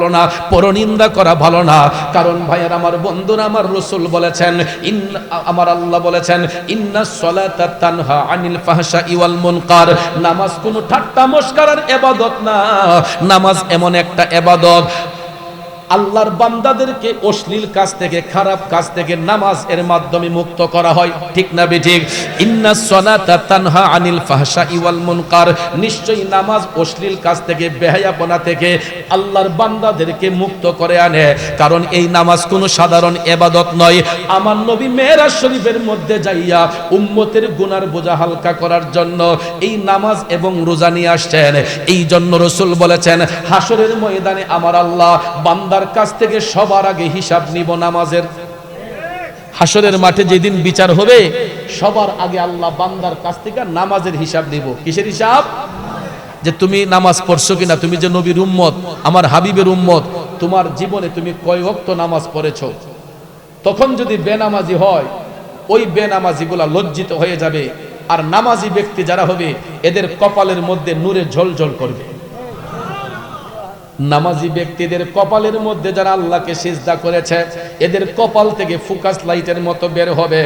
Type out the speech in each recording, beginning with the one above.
ভালো না, পরনিন্দা করা ভালো না। কারণ ভাইয়ের আমার বন্ধুরা, আমার রাসূল বলেছেন, আমার আল্লাহ বলেছেন, ইন্নাস সালাতা তানহা আনিল ফাহশাই ওয়াল মুনকার। নামাজ কোনো ঠাট্টা মশকরার ইবাদত না। নামাজ এমন একটা ইবাদত, আল্লাহর বান্দাদেরকে অশ্লীল কাজ থেকে, খারাপ কাজ থেকে নামাজ এর মাধ্যমে মুক্ত করা হয়। ঠিক না বেঠিক? ইন্নাস সালাতা তানহা আনিল ফাহশাই ওয়াল মুনকার। নিশ্চয়ই নামাজ অশ্লীল কাজ থেকে, বেহায়াপনা থেকে আল্লাহর বান্দাদেরকে মুক্ত করে আনে। কারণ এই নামাজ কোনো সাধারণ ইবাদত নয়। আমার নবী মেরাজ শরীফের মধ্যে যাইয়া উম্মতের গুনার বোঝা হালকা করার জন্য এই নামাজ এবং রোজা নিয়ে আসছেন। এই জন্য রাসূল বলেছেন, হাসরের ময়দানে আমার আল্লাহ বান্দার কাছ থেকে সবার আগে হিসাব নিব নামাজের। হাসরের মাঠে যেদিন বিচার হবে, সবার আগে আল্লাহ বান্দার কাছ থেকে নামাজের হিসাব নিব। কিসের হিসাব? যে তুমি নামাজ পড়ছো কিনা, তুমি যে নবীর উম্মত, আমার হাবিবের উম্মত, তোমার জীবনে তুমি কয় ওয়াক্ত নামাজ পড়েছো। তখন যদি বেনামাজি হয়, ওই বেনামাজিগুলা লজ্জিত হয়ে যাবে। আর নামাজি ব্যক্তি যারা হবে, এদের কপালের মধ্যে নূরে ঝলঝল করবে। নামাজি ব্যক্তিদের কপালের মধ্যে যারা আল্লাহকে সিজদা করেছে, এদের কপাল থেকে ফোকাস লাইটের মতো বের হবে।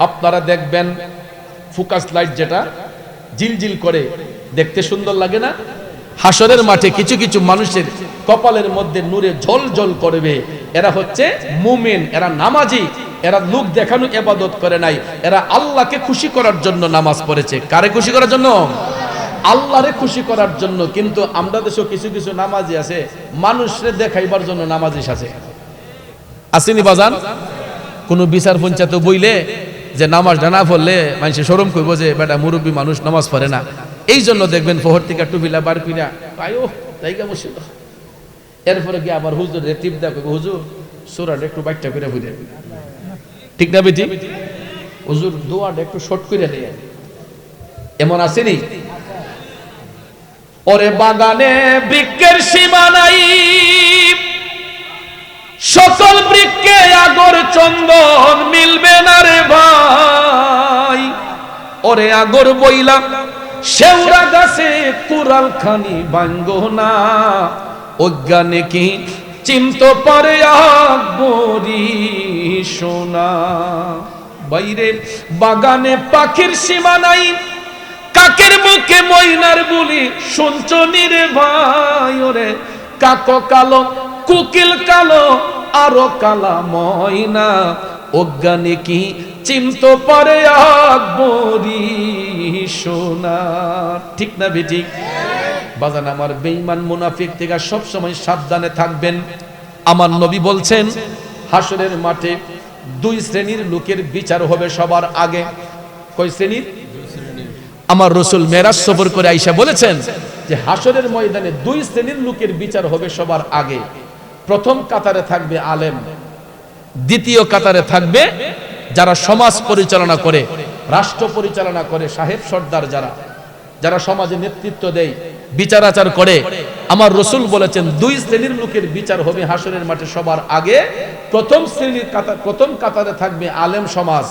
আপনারা দেখবেন ফোকাস লাইট যেটা জিলজিল করে, দেখতে সুন্দর লাগে না? হাসরের মাঠে কিছু কিছু মানুষের কপালের মধ্যে নূরে ঝলঝল করবে। এরা হচ্ছে মুমিন, এরা নামাজি, এরা লোক দেখানো ইবাদত করে নাই, এরা আল্লাহকে খুশি করার জন্য নামাজ পড়েছে। কারে খুশি করার জন্য? আল্লাহরে খুশি করার জন্য। কিন্তু আমরা দেশে কিছু কিছু নামাজি আছে, মানুষরে দেখাইবার জন্য নামাজি আছে। আসেনি বাজান? কোন বিচার পঞ্চায়েত বইলে যে নামাজটা না পড়লে মানুষে শরম করব যে বেটা মুরব্বী মানুষ নামাজ পড়ে না। এই জন্য দেখবেন ফহর থেকে টুপিলা বার পিনা আয়ো জায়গা বসিল। এরপরে গিয়ে আবার হুজুর টিপ দেখ, হুজুর সুরাটা একটু বাইকটা করে বুঝে। ঠিক না বেটি? হুজুর দোয়াটা একটু শর্ট করে দেয়। এমন আসেনি? ওরে বাগানে বৃক্ষের সীমা নাই, সকল বৃক্ষে আগর চন্দন মিলবে না রে ভাই। ওরে আগর বইলা শেওড়া গাছে কুড়াল খানি ভাঙ্গো না, অজ্ঞানে কি চিমতো পারে আকবরি সোনা। বাইরে বাগানে পাখির সীমা নাই, কাকের মুখে ময়নার বুলি শুনছো রে ভাই। ওরে কাকো কালো, কুকিল কালো, আরো কালা ময়না, অজ্ঞানে কি চিমতো পারে আকবরি সোনা। ঠিক না বেঠিক? বাজান আমার, বেঈমান মুনাফিক থেকে সব সময় সাবধানে থাকবেন। আমার নবী বলছেন, হাসরের মাঠে দুই শ্রেণীর লোকের বিচার হবে সবার আগে। কয় শ্রেণীর? আমার রাসূল মেরাজ সফর করে আয়েশা বলেছেন যে হাসরের ময়দানে দুই শ্রেণীর লোকের বিচার হবে সবার আগে। প্রথম কাতারে থাকবে আলেম, দ্বিতীয় কাতারে থাকবে যারা সমাজ পরিচালনা করে, রাষ্ট্র পরিচালনা করে, সাহেব সর্দার যারা, যারা সমাজে নেতৃত্ব দেয়, বিচার আচার করে। আমার রাসূল বলেছেন দুই শ্রেণীর লোকের বিচার হবে হাসরের মাঠে সবার আগে। প্রথম কাতারে থাকবে আলেম সমাজ,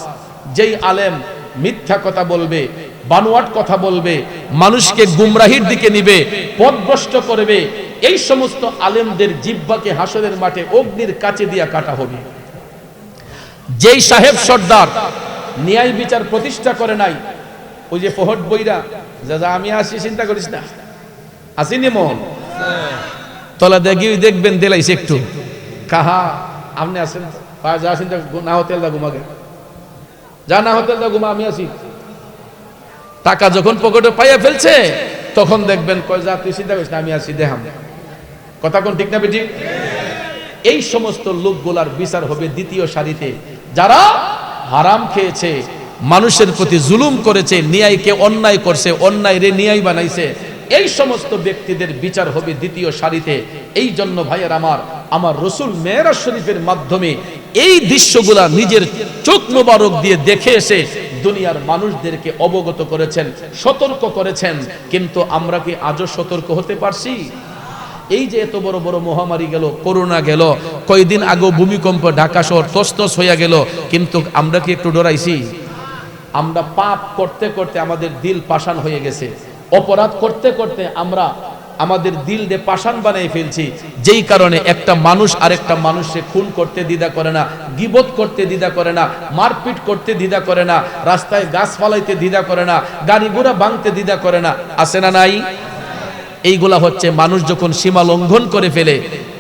যেই আলেম মিথ্যা কথা বলবে, বানোয়াট কথা বলবে, মানুষকে গুমরাহির দিকে নিবে, পথভ্রষ্ট করবে। এই সমস্ত আলেমদের জিহ্বাকে হাসরের মাঠে অগ্নির কাছে দিয়া কাটা হবে। যেই সাহেব সর্দার ন্যায় বিচার প্রতিষ্ঠা করে নাই, ওই যে ফহট বইরা যা আমি আসি চিন্তা করিস না, আসিনি মোহন তলা দেখি দেখবেন দেলাইছে একটু কাহা আপনি আসেন, যা চিন্তা না হোটেল দা ঘুমাকে, যা না হোটেল দা ঘুমা, আমি আসি। টাকা যখন পকেটে পাইয়া ফেলছে তখন দেখবেন কয় যা তুই চিন্তা করিস না, আমি আসি, দেখাম। কথা কোন ঠিক না বেটি? এই সমস্ত লোকগুলার বিচার হবে দ্বিতীয় সারিতে, যারা হারাম খেয়েছে, মানুষের প্রতি জুলুম করেছে, ন্যায়কে অন্যায় করছে, অন্যায় রে ন্যায় বানাইছে। এই সমস্ত ব্যক্তিদের বিচার হবে দ্বিতীয় সারিতে। এই জন্য ভাইয়ের আমার রাসূল মেরাজ শরীফের মাধ্যমে এই দৃশ্যগুলা নিজের চোখ মোবারক দিয়ে দেখে এসে দুনিয়ার মানুষদেরকে অবগত করেছেন, সতর্ক করেছেন। কিন্তু আমরা কি আজও সতর্ক হতে পারছি? এই যে এত বড় বড় মহামারী গেল, করোনা গেল, কয়েকদিন আগে ভূমিকম্প ঢাকা শহর তছনছ হইয়া গেল, কিন্তু আমরা কি একটু ডরাইছি? আমরা পাপ করতে করতে আমাদের দিল পাষাণ হয়ে গেছে, অপরাধ করতে করতে আমরা আমাদের দিল দিয়ে পাষাণ বানিয়ে ফেলছি, যেই কারণে একটা মানুষ আরেকটা মানুষকে খুন করতে দ্বিধা করে না, গীবত করতে দ্বিধা করে না, মারপিট করতে দ্বিধা করে না, রাস্তায় গাছ ফালাইতে দ্বিধা করে না, গাড়ি ঘোড়া ভাঙতে দ্বিধা করে না। আছে না নাই? এইগুলা হচ্ছে মানুষ যখন সীমা লঙ্ঘন করে ফেলে,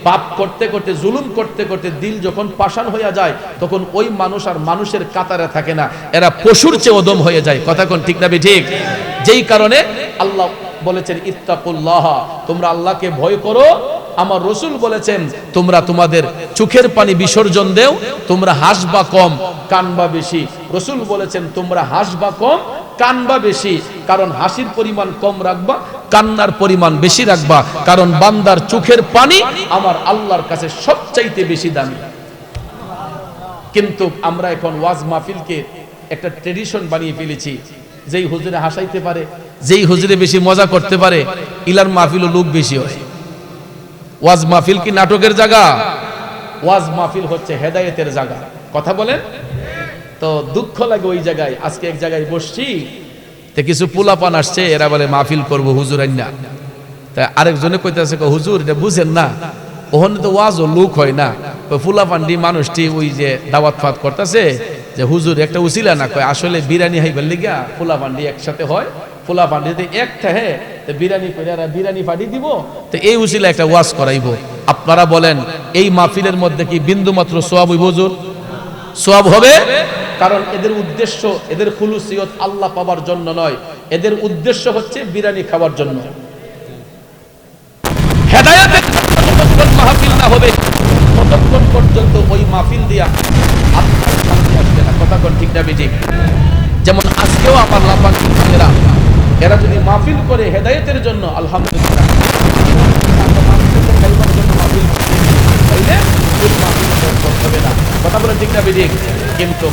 পাপ করতে করতে, জুলুম করতে করতে দিল যখন পাষাণ হয়ে যায়, তখন ওই মানুষ আর মানুষের কাতারে থাকে না, এরা পশুর চেয়ে অদম হয়ে যায়। কথা কোন ঠিক না ঠিক? যেই কারণে আল্লাহ বলেছেন ইত্তাকুল্লাহ, তোমরা আল্লাহকে ভয় করো। আমার রসুল বলেছেন তোমরা তোমাদের চোখের পানি বিসর্জন দেও, তোমরা হাসবা কম কানবা বেশি। রসুল বলেছেন তোমরা হাসবা কম কানবা বেশি, কারণ হাসির পরিমাণ কম রাখবা, কান্নার পরিমাণ বেশি রাখবা, কারণ বান্দার চোখের পানি আমার আল্লাহর কাছে সবচাইতে বেশি দামি। কিন্তু আমরা এখন ওয়াজ মাহফিলকে একটা ট্রেডিশন বানিয়ে ফেলেছি, যেই হুজুরে হাসাইতে পারে, যেই হুজুরে বেশি মজা করতে পারে, ইলার মাহফিলও লোক বেশি হয়। ওয়াজ মাহফিল কি নাটকের জায়গা? ওয়াজ মাহফিল হচ্ছে হেদায়েতের জায়গা। কথা বলেন তো, দুঃখ লাগে ওই জায়গায়। আজকে এক জায়গায় বসছি, তে কিছু পোলাপান আসছে, এরা বলে মাহফিল করব হুজুর আইনা। তা আরেকজনে কইতাছে হুজুর এটা বুঝেন না, ওখানে তো ওয়াজও লোক হয় না, পোলাপান্ডি মানুষটি ওই যে দাওয়াত ফাত করতেছে যে হুজুর একটা উসিলা না, কয় আসলে বিরিয়ানি হাইবার লিগা পোলাপান্ডি একসাথে হয়, পোলাপান্ডিতে একটা হ্যাঁ বিরিয়ানি করে বিরিয়ানি পাঠি দিব, তো এই উসিলা একটা ওয়াজ করাইবো। আপনারা বলেন এই মাহফিলের মধ্যে কি বিন্দু মাত্র সোয়াব হইব? হুজুর সোয়াব হবে? কারণ এদের উদ্দেশ্য, এদের খুলুসিয়ত আল্লাহ পাবার জন্য নয়, এদের উদ্দেশ্য হচ্ছে বিরিয়ানি খাওয়ার জন্য। হেদায়েতের যতক্ষণ মাহফিল না হবে ততক্ষণ পর্যন্ত ওই মাহফিল দিয়া আপনার শান্তি আসবে না। কথা কোন ঠিক না ঠিক? যেমন আজকেও আমার লাফান এরা যদি মাহফিল করে হেদায়েতের জন্য, আলহামদুলিল্লাহ, কথা বলে ঠিক না ঠিক? কিন্তু